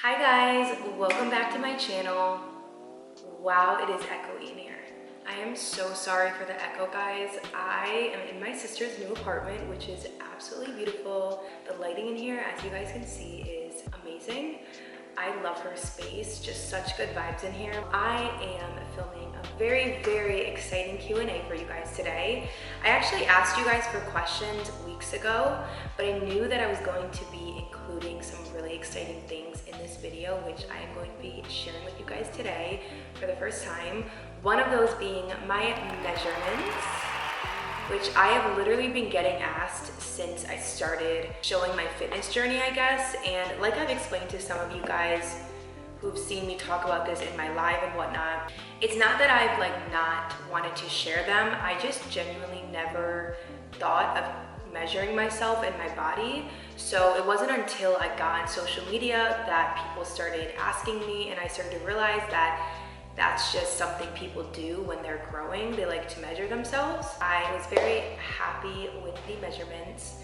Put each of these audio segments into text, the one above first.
Hi guys, welcome back to my channel. Wow, it is echoey in here. I am so sorry for the echo, guys. I am in my sister's new apartment, which is absolutely beautiful. The lighting in here, as you guys can see, is amazing. I love her space, just such good vibes in here. I am filming a very exciting Q&A for you guys today. I actually asked you guys for questions weeks ago, but I knew that I was going to be including some really exciting things in this video, which I am going to be sharing with you guys today for the first time. One of those being my measurements, which I have literally been getting asked since I started showing my fitness journey, I guess. And like I've explained to some of you guys who've seen me talk about this in my live and whatnot, it's not that I've not wanted to share them. I just genuinely never thought of measuring myself and my body. So it wasn't until I got on social media that people started asking me, and I started to realize that that's just something people do when they're growing. They like to measure themselves. I was very happy with the measurements.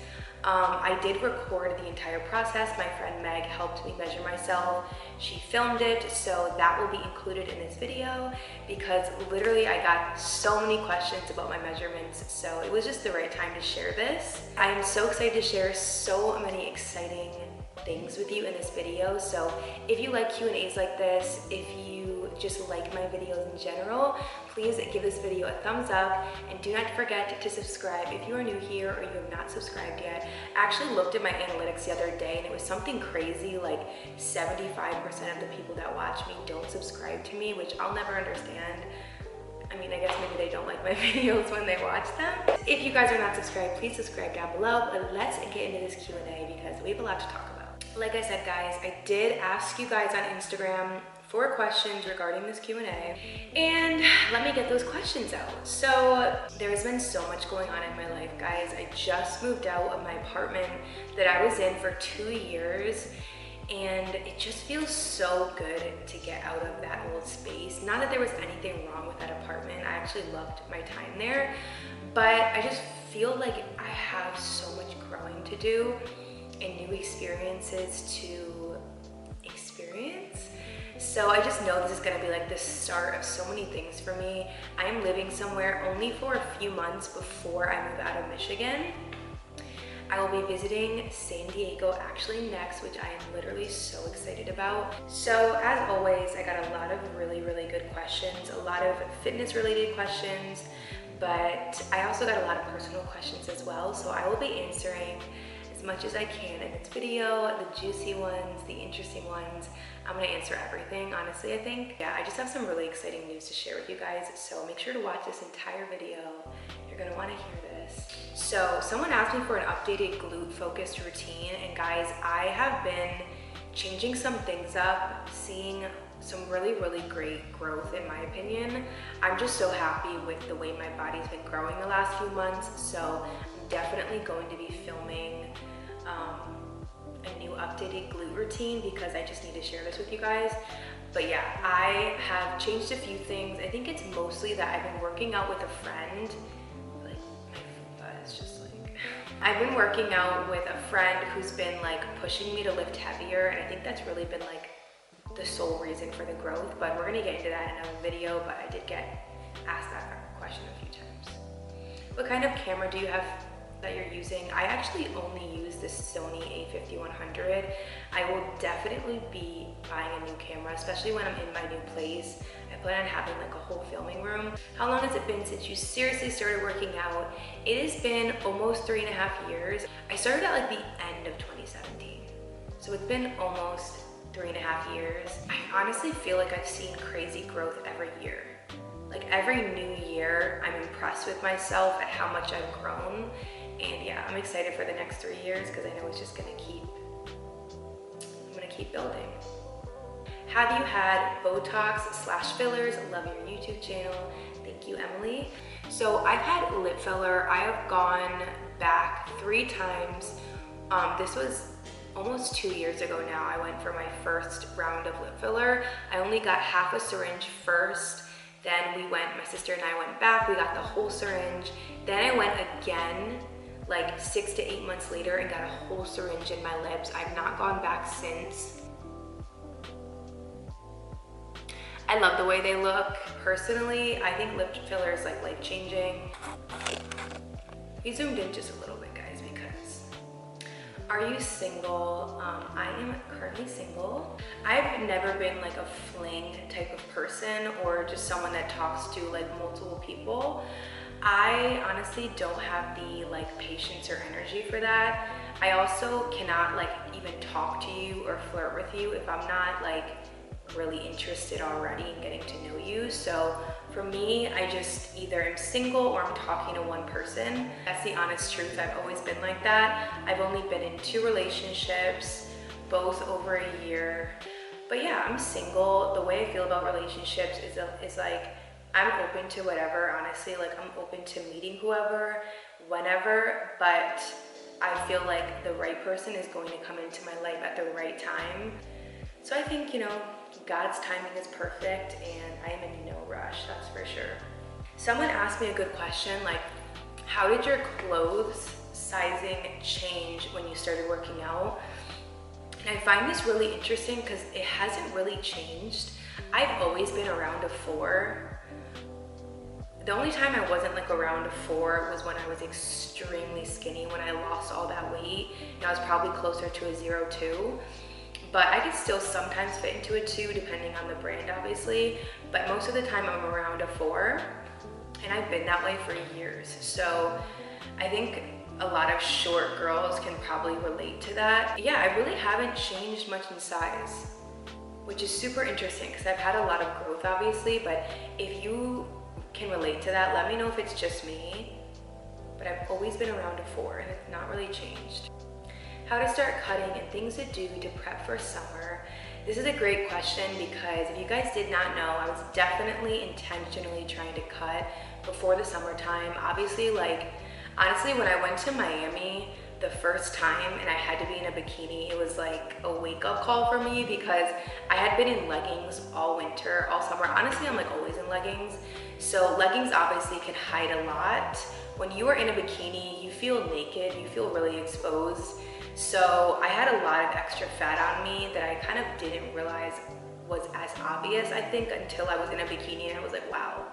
I did record the entire process. My friend Meg helped me measure myself. She filmed it, so that will be included in this video because literally I got so many questions about my measurements, so it was just the right time to share this. I am so excited to share so many exciting things with you in this video. So if you like Q&As like this, if you just like my videos in general, please give this video a thumbs up, and do not forget to subscribe if you are new here or you have not subscribed yet. I actually looked at my analytics the other day and it was something crazy, like 75% of the people that watch me don't subscribe to me, which I'll never understand. I mean, I guess maybe they don't like my videos when they watch them. If you guys are not subscribed, please subscribe down below, but let's get into this Q&A because we have a lot to talk about. Like I said, guys, I did ask you guys on Instagram for questions regarding this Q&A, and let me get those questions out. So there's been so much going on in my life, guys. I just moved out of my apartment that I was in for 2 years, and it just feels so good to get out of that old space. Not that there was anything wrong with that apartment. I actually loved my time there, but I just feel like I have so much growing to do and new experiences to experience. So I just know this is gonna be like the start of so many things for me. I am living somewhere only for a few months before I move out of Michigan. I will be visiting San Diego actually next, which I am literally so excited about. So as always, I got a lot of really good questions, a lot of fitness related questions, but I also got a lot of personal questions as well. So I will be answering as much as I can in this video, the juicy ones, the interesting ones. I'm gonna answer everything, honestly, I think. Yeah, I just have some really exciting news to share with you guys, so make sure to watch this entire video. You're gonna wanna hear this. So someone asked me for an updated glute focused routine, and guys, I have been changing some things up, seeing some really great growth in my opinion. I'm just so happy with the way my body's been growing the last few months, so I'm definitely going to be filming a new updated glute routine because I just need to share this with you guys. But yeah, I have changed a few things. I think it's mostly that I've been working out with a friend. Like, my butt is just like... I've been working out with a friend who's been pushing me to lift heavier, and I think that's really been the sole reason for the growth, but we're gonna get into that in another video. But I did get asked that question a few times. What kind of camera do you have that you're using? I actually only use this Sony a5100. I will definitely be buying a new camera, especially when I'm in my new place. I plan on having a whole filming room. How long has it been since you seriously started working out? It has been almost 3.5 years. I started at the end of 2017. So it's been almost 3.5 years. I honestly feel like I've seen crazy growth every year. Every new year, I'm impressed with myself at how much I've grown. And yeah, I'm excited for the next 3 years because I know it's just gonna keep building. Have you had Botox/fillers? Love your YouTube channel. Thank you, Emily. So I've had lip filler. I have gone back 3 times. This was almost 2 years ago now. I went for my first round of lip filler. I only got half a syringe first. Then my sister and I went back, we got the whole syringe. Then I went again 6 to 8 months later and got a whole syringe in my lips. I've not gone back since. I love the way they look. Personally, I think lip filler is like life-changing. We zoomed in just a little bit, guys, because are you single? I am currently single. I've never been like a fling type of person or just someone that talks to like multiple people. I honestly don't have the like patience or energy for that. I also cannot like even talk to you or flirt with you if I'm not like really interested already in getting to know you. So for me, I just either am single or I'm talking to one person. That's the honest truth. I've always been like that. I've only been in 2 relationships, both over a year. But yeah, I'm single. The way I feel about relationships is like, I'm open to whatever, honestly. Like, I'm open to meeting whoever, whenever, but I feel like the right person is going to come into my life at the right time. So I think, you know, God's timing is perfect and I am in no rush, that's for sure. Someone asked me a good question, like, how did your clothes sizing change when you started working out? And I find this really interesting because it hasn't really changed. I've always been around a 4. The only time I wasn't like around a 4 was when I was extremely skinny, when I lost all that weight, and I was probably closer to a 0.2. But I could still sometimes fit into a 2 depending on the brand, obviously. But most of the time I'm around a 4, and I've been that way for years. So I think a lot of short girls can probably relate to that. Yeah, I really haven't changed much in size, which is super interesting because I've had a lot of growth, obviously. But if you can relate to that, let me know if it's just me. But I've always been around a 4 and it's not really changed. How to start cutting and things to do to prep for summer. This is a great question because if you guys did not know, I was definitely intentionally trying to cut before the summertime. Obviously, like, honestly, when I went to Miami the first time and I had to be in a bikini, it was like a wake-up call for me because I had been in leggings all winter, all summer. Honestly, I'm like always in leggings. So leggings obviously can hide a lot. When you are in a bikini, you feel naked, you feel really exposed. So I had a lot of extra fat on me that I kind of didn't realize was as obvious, I think, until I was in a bikini and I was like, wow,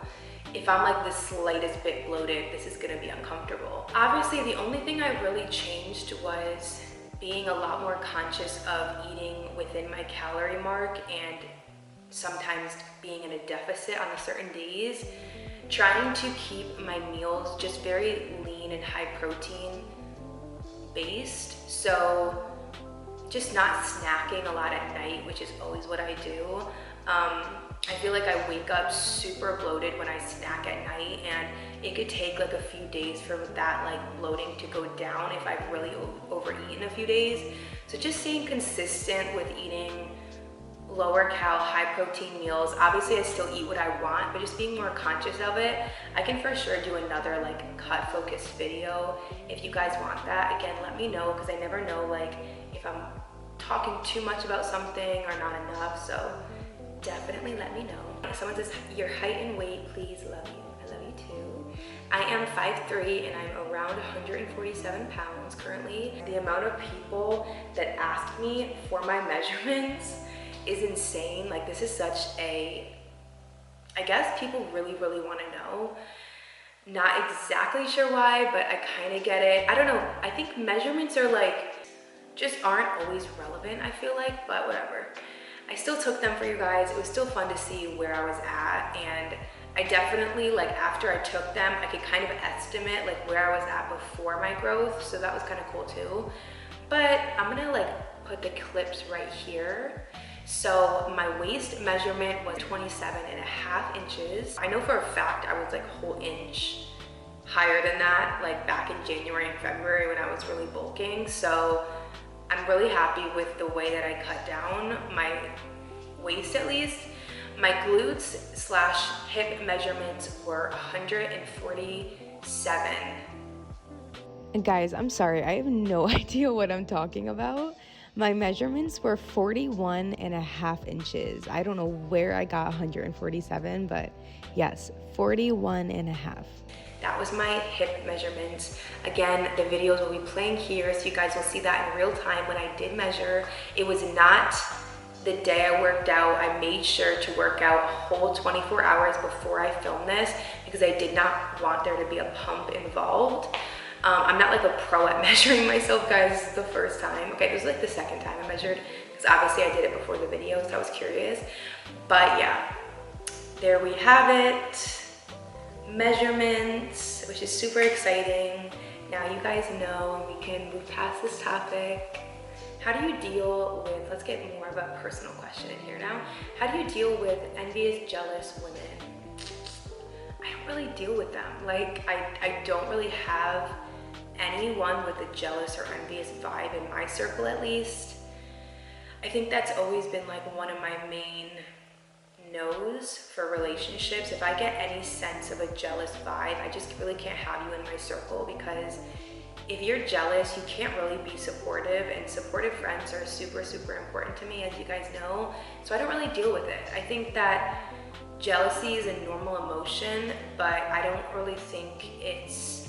if I'm like the slightest bit bloated, this is gonna be uncomfortable. Obviously, the only thing I really changed was being a lot more conscious of eating within my calorie mark and sometimes being in a deficit on certain days. Trying to keep my meals just very lean and high protein based. So just not snacking a lot at night, which is always what I do. I feel like I wake up super bloated when I snack at night, and it could take like a few days for that like bloating to go down if I've really overeaten a few days. So just staying consistent with eating lower cal, high protein meals. Obviously I still eat what I want, but just being more conscious of it. I can for sure do another like cut focused video if you guys want that. Again, let me know because I never know like if I'm talking too much about something or not enough, so definitely let me know. Someone says, your height and weight, please, love you. I love you too. I am 5'3" and I'm around 147 pounds currently. The amount of people that ask me for my measurements is insane. Like, this is such a, I guess people really want to know. Not exactly sure why, but I kind of get it. I don't know, I think measurements are like, just aren't always relevant, I feel like, but whatever. I still took them for you guys. It was still fun to see where I was at, and I definitely, like, after I took them, I could kind of estimate like where I was at before my growth, so that was kind of cool too. But I'm gonna like put the clips right here. So my waist measurement was 27.5 inches. I know for a fact I was like a whole inch higher than that, like back in January and February when I was really bulking. So I'm really happy with the way that I cut down my waist, at least. My glutes / hip measurements were 147. And guys, I'm sorry, I have no idea what I'm talking about. My measurements were 41.5 inches. I don't know where I got 147, but yes, 41.5. That was my hip measurements. Again, the videos will be playing here, so you guys will see that in real time when I did measure. It was not the day I worked out, I made sure to work out a whole 24 hours before I filmed this because I did not want there to be a pump involved. I'm not like a pro at measuring myself, guys. This is the first time. Okay, this is like the second time I measured because obviously I did it before the video, so I was curious. But yeah, there we have it. Measurements, which is super exciting. Now you guys know, and we can move past this topic. How do you deal with, let's get more of a personal question in here now. How do you deal with envious, jealous women? I don't really deal with them. Like, I don't really have anyone with a jealous or envious vibe in my circle, at least. I think that's always been like one of my main no's for relationships. If I get any sense of a jealous vibe, I just really can't have you in my circle, because if you're jealous, you can't really be supportive, and supportive friends are super, super important to me, as you guys know. So I don't really deal with it. I think that jealousy is a normal emotion, but I don't really think it's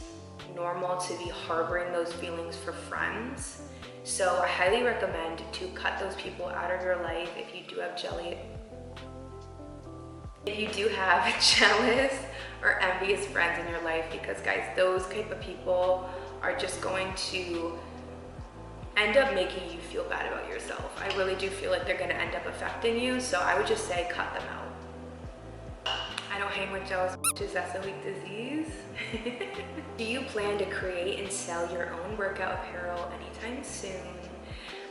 normal to be harboring those feelings for friends. So I highly recommend to cut those people out of your life if you do have jealous or envious friends in your life, because guys, those type of people are just going to end up making you feel bad about yourself. I really do feel like they're gonna end up affecting you, so I would just say cut them out. I don't hang with jealous bitches, that's a weak disease. Do you plan to create and sell your own workout apparel anytime soon?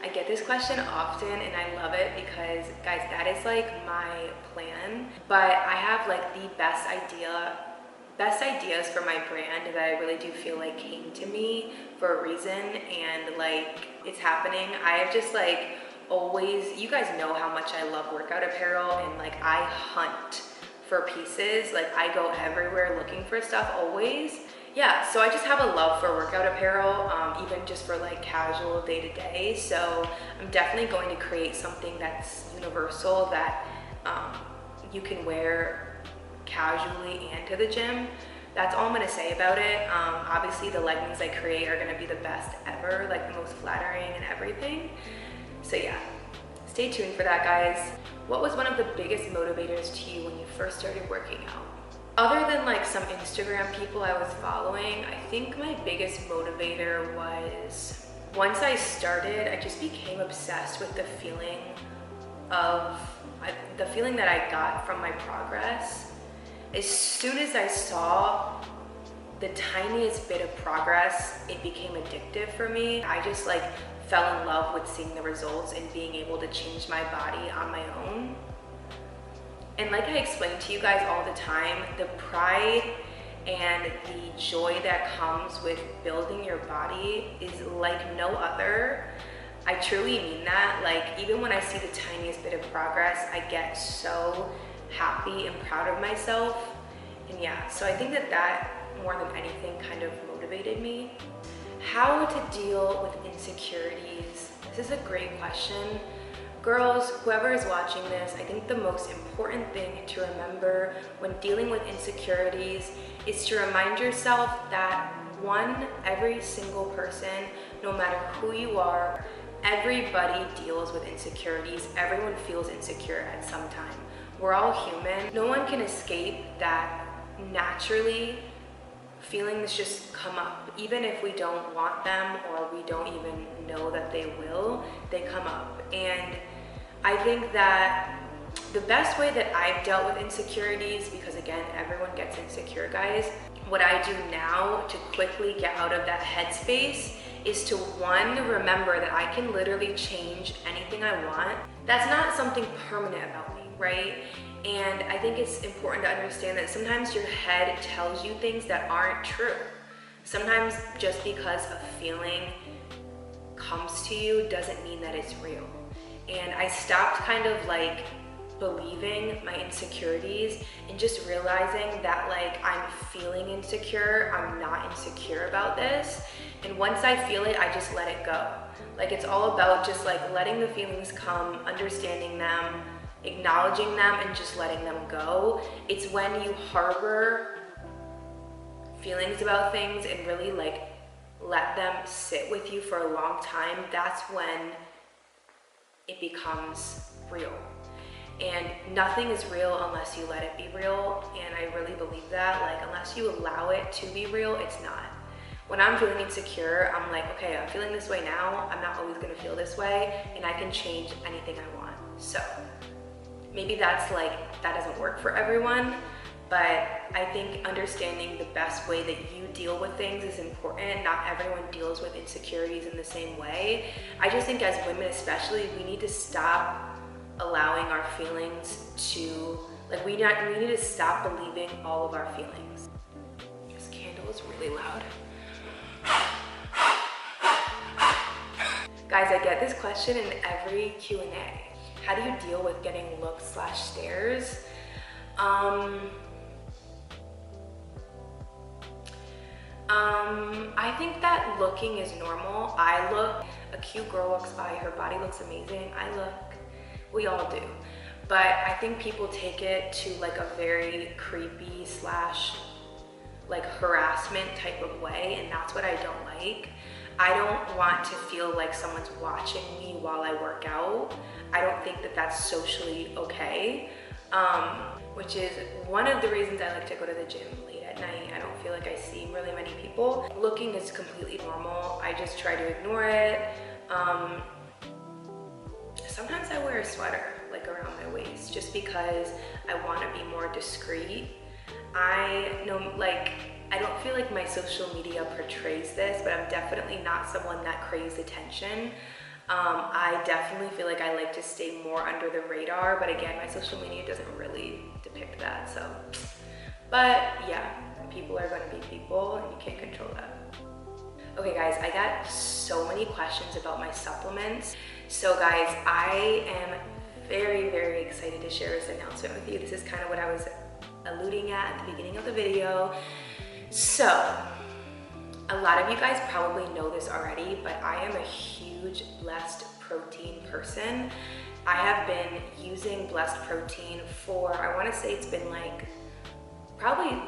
I get this question often and I love it because, guys, that is like my plan. But I have like the best ideas for my brand that I really do feel like came to me for a reason, and like it's happening. I have just like always, you guys know how much I love workout apparel, and like I hunt for pieces. Like I go everywhere looking for stuff always. Yeah, so I just have a love for workout apparel, even just for like casual day to day. So I'm definitely going to create something that's universal, that you can wear casually and to the gym. That's all I'm gonna say about it. Obviously the leggings I create are gonna be the best ever, like the most flattering and everything. So yeah, stay tuned for that, guys. What was one of the biggest motivators to you when you first started working out? Other than like some Instagram people I was following, I think my biggest motivator was, once I started, I just became obsessed with the feeling that I got from my progress. As soon as I saw the tiniest bit of progress, it became addictive for me. I just like fell in love with seeing the results and being able to change my body on my own. And like I explain to you guys all the time, the pride and the joy that comes with building your body is like no other. I truly mean that. Like, even when I see the tiniest bit of progress, I get so happy and proud of myself. And yeah, so I think that more than anything kind of motivated me. How to deal with insecurities? This is a great question. Girls, whoever is watching this, I think the most important thing to remember when dealing with insecurities is to remind yourself that every single person, no matter who you are, everybody deals with insecurities. Everyone feels insecure at some time. We're all human. No one can escape that. Naturally, feelings just come up. Even if we don't want them or we don't even know that they will, they come up. And I think that the best way that I've dealt with insecurities, because again, everyone gets insecure, guys, what I do now to quickly get out of that headspace is to, one, remember that I can literally change anything I want. That's not something permanent about me, right? And I think it's important to understand that sometimes your head tells you things that aren't true. Sometimes just because a feeling comes to you doesn't mean that it's real. And I stopped kind of like believing my insecurities and just realizing that like I'm feeling insecure, I'm not insecure about this. And once I feel it, I just let it go. Like, it's all about just like letting the feelings come, understanding them, acknowledging them, and just letting them go. It's when you harbor feelings about things and really like let them sit with you for a long time, that's when it becomes real. And nothing is real unless you let it be real. And I really believe that, like, unless you allow it to be real, it's not. When I'm feeling insecure, I'm like, okay, I'm feeling this way now. I'm not always gonna feel this way, and I can change anything I want. So maybe that's like, that doesn't work for everyone, but I think understanding the best way that you deal with things is important. Not everyone deals with insecurities in the same way. I just think as women especially, we need to stop allowing our feelings to, like, we need to stop believing all of our feelings. This candle is really loud. Guys, I get this question in every Q&A. How do you deal with getting looks/stares? I think that looking is normal. I look, a cute girl walks by, her body looks amazing. I look, we all do. But I think people take it to like a very creepy / like harassment type of way, and that's what I don't like. I don't want to feel like someone's watching me while I work out. I don't think that that's socially okay, which is one of the reasons I like to go to the gym late at night. I don't feel like I see really many people. Looking is completely normal. I just try to ignore it. Sometimes I wear a sweater like around my waist just because I want to be more discreet. I know, like, I don't feel like my social media portrays this, but I'm definitely not someone that craves attention. I definitely feel like I like to stay more under the radar, but again, my social media doesn't really depict that, so. But yeah, people are gonna be people and you can't control that. Okay guys, I got so many questions about my supplements. So guys, I am very, very excited to share this announcement with you. This is kind of what I was alluding at the beginning of the video. So, a lot of you guys probably know this already, but I am a huge Blessed protein person. I have been using Blessed protein for, I want to say it's been like, probably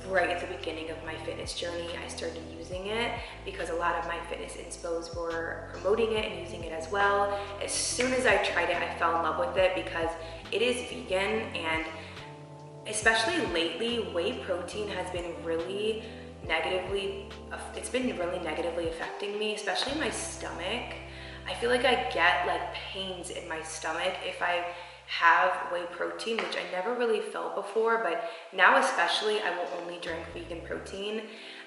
right at the beginning of my fitness journey. I started using it because a lot of my fitness inspos were promoting it and using it as well. As soon as I tried it, I fell in love with it because it is vegan, and especially lately, whey protein has been really negatively affecting me, especially my stomach. I feel like I get like pains in my stomach if I have whey protein, which I never really felt before, but now especially I will only drink vegan protein.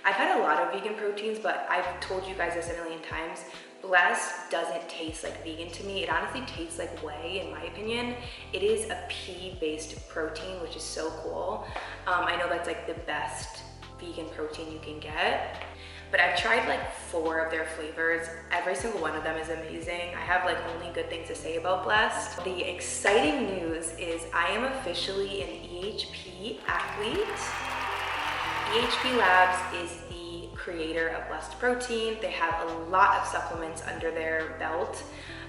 I've had a lot of vegan proteins, but I've told you guys this a million times. Blessed doesn't taste like vegan to me. It honestly tastes like whey, in my opinion. It is a pea-based protein, which is so cool. I know that's like the best vegan protein you can get. But I've tried like 4 of their flavors. Every single one of them is amazing. I have like only good things to say about Blessed. The exciting news is I am officially an EHP athlete. EHP Labs is the creator of Blessed protein. They have a lot of supplements under their belt.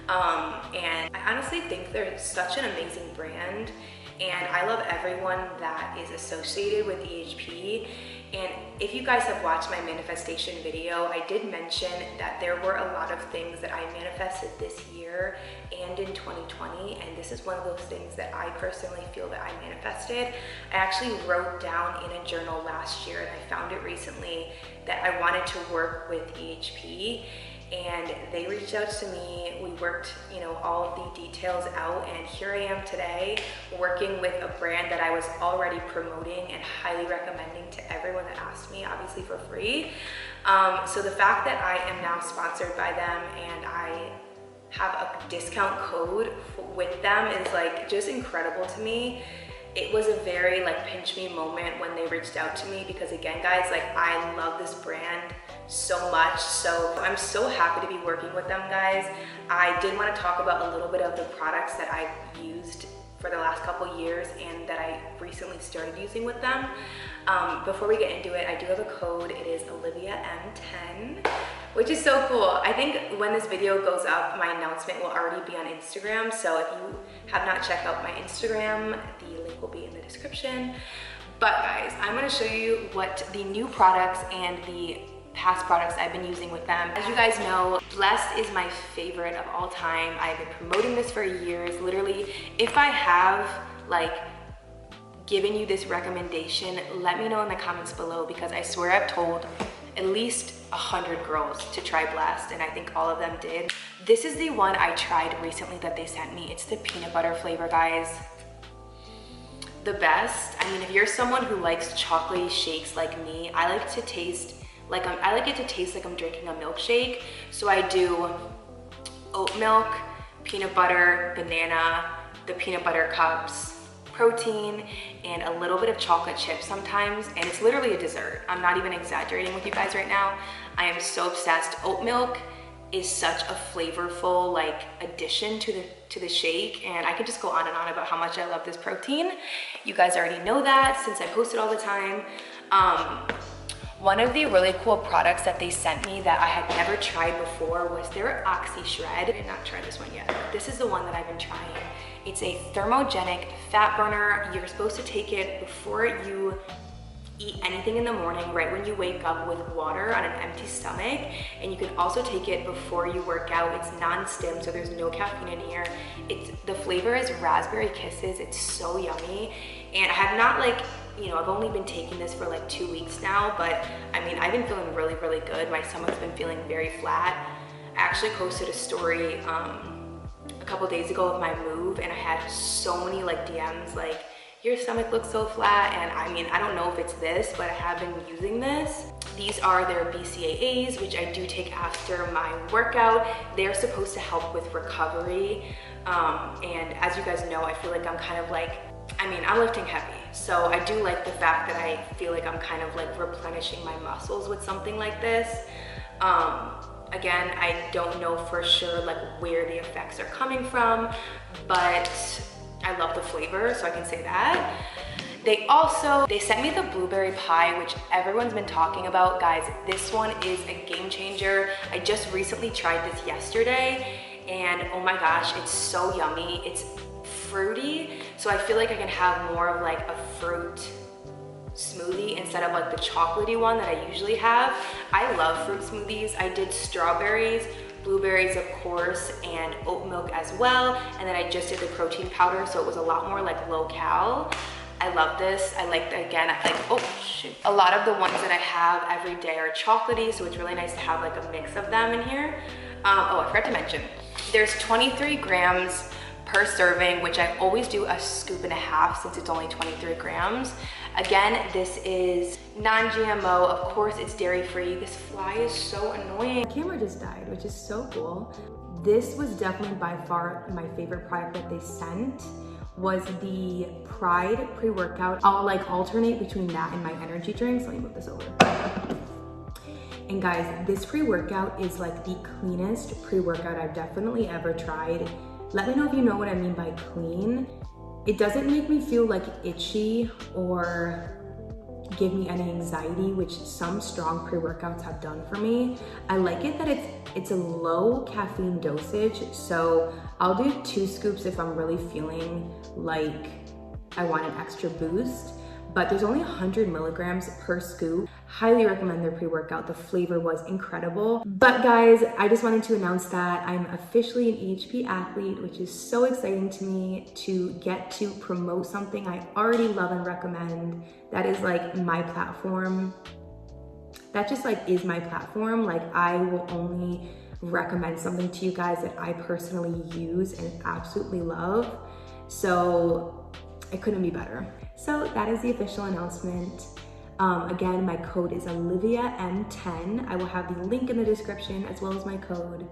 And I honestly think they're such an amazing brand. And I love everyone that is associated with EHP. And if you guys have watched my manifestation video, I did mention that there were a lot of things that I manifested this year and in 2020, and this is one of those things that I personally feel that I manifested. I actually wrote down in a journal last year, and I found it recently, that I wanted to work with EHP. And they reached out to me. We worked, you know, all of the details out, and here I am today working with a brand that I was already promoting and highly recommending to everyone that asked me, obviously for free. So the fact that I am now sponsored by them and I have a discount code with them is like just incredible to me. It was a very like pinch me moment when they reached out to me, because again guys, like I love this brand so much. So I'm so happy to be working with them, guys. I did want to talk about a little bit of the products that I've used for the last couple years and that I recently started using with them. Before we get into it, I do have a code. It is OliviaM10, which is so cool. I think when this video goes up, my announcement will already be on Instagram. So if you have not checked out my Instagram, the link will be in the description. But guys, I'm gonna show you what the new products and the past products I've been using with them. As you guys know, Blessed is my favorite of all time. I've been promoting this for years. Literally, if I have like given you this recommendation, let me know in the comments below, because I swear I've told at least 100 girls to try Blessed, and I think all of them did. This is the one I tried recently that they sent me. It's the peanut butter flavor, guys. The best. I mean, if you're someone who likes chocolatey shakes like me, I like it to taste like I'm drinking a milkshake. So I do oat milk, peanut butter, banana, the peanut butter cups, protein, and a little bit of chocolate chips sometimes, and it's literally a dessert. I'm not even exaggerating with you guys right now. I am so obsessed. Oat milk is such a flavorful like addition to the shake, and I could just go on and on about how much I love this protein. You guys already know that since I post it all the time. One of the really cool products that they sent me that I had never tried before was their Oxy Shred. I did not try this one yet. This is the one that I've been trying. It's a thermogenic fat burner. You're supposed to take it before you eat anything in the morning, right when you wake up, with water on an empty stomach. And you can also take it before you work out. It's non-stim, so there's no caffeine in here. The flavor is raspberry kisses. It's so yummy. And I have not I've only been taking this for like 2 weeks now, but I mean, I've been feeling really, really good. My stomach's been feeling very flat. I actually posted a story a couple days ago of my move, and I had so many like DMs like, your stomach looks so flat. And I mean, I don't know if it's this, but I have been using this. These are their BCAAs, which I do take after my workout. They're supposed to help with recovery. And as you guys know, I feel like I'm kind of like, I'm lifting heavy. So I do like the fact that I feel like I'm kind of like replenishing my muscles with something like this. Again, I don't know for sure like where the effects are coming from, but I love the flavor, so I can say that. They sent me the blueberry pie, which everyone's been talking about. Guys, this one is a game changer. I just recently tried this yesterday, and oh my gosh, it's so yummy. It's fruity, so I feel like I can have more of like a fruit smoothie instead of like the chocolatey one that I usually have. I love fruit smoothies. I did strawberries, blueberries of course, and oat milk as well, and then I just did the protein powder, so it was a lot more like low cal. I love this. I like, again, oh shoot. A lot of the ones that I have every day are chocolatey, so it's really nice to have like a mix of them in here. Oh, I forgot to mention, there's 23 grams per serving, which I always do a scoop and a half since it's only 23 grams. Again, this is non-GMO. Of course, it's dairy-free. This fly is so annoying. The camera just died, which is so cool. This was definitely by far my favorite product that they sent, was the Pride pre-workout. I'll like alternate between that and my energy drinks. Let me move this over. And guys, this pre-workout is like the cleanest pre-workout I've definitely ever tried. Let me know if you know what I mean by clean. It doesn't make me feel like itchy or give me any anxiety, which some strong pre-workouts have done for me. I like it that it's a low caffeine dosage, so I'll do 2 scoops if I'm really feeling like I want an extra boost. But there's only 100 milligrams per scoop. Highly recommend their pre-workout. The flavor was incredible. But guys, I just wanted to announce that I'm officially an AHP athlete, which is so exciting to me to get to promote something I already love and recommend. That is like my platform. That just like is my platform. Like I will only recommend something to you guys that I personally use and absolutely love. So it couldn't be better. So that is the official announcement. Again, my code is OliviaM10. I will have the link in the description as well as my code.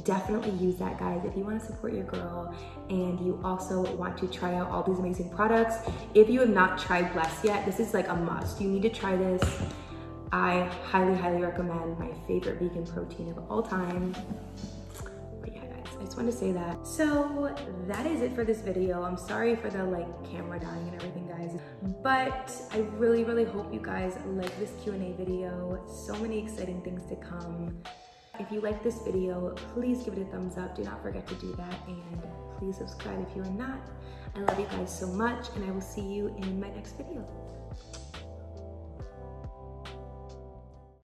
Definitely use that, guys, if you want to support your girl and you also want to try out all these amazing products. If you have not tried Blessed yet, this is like a must. You need to try this. I highly, highly recommend. My favorite vegan protein of all time. I just wanted to say that. So that is it for this video. I'm sorry for the like camera dying and everything, guys, but I really, really hope you guys like this Q&A video. So many exciting things to come. If you like this video, please give it a thumbs up. Do not forget to do that, and please subscribe if you are not. I love you guys so much, and I will see you in my next video.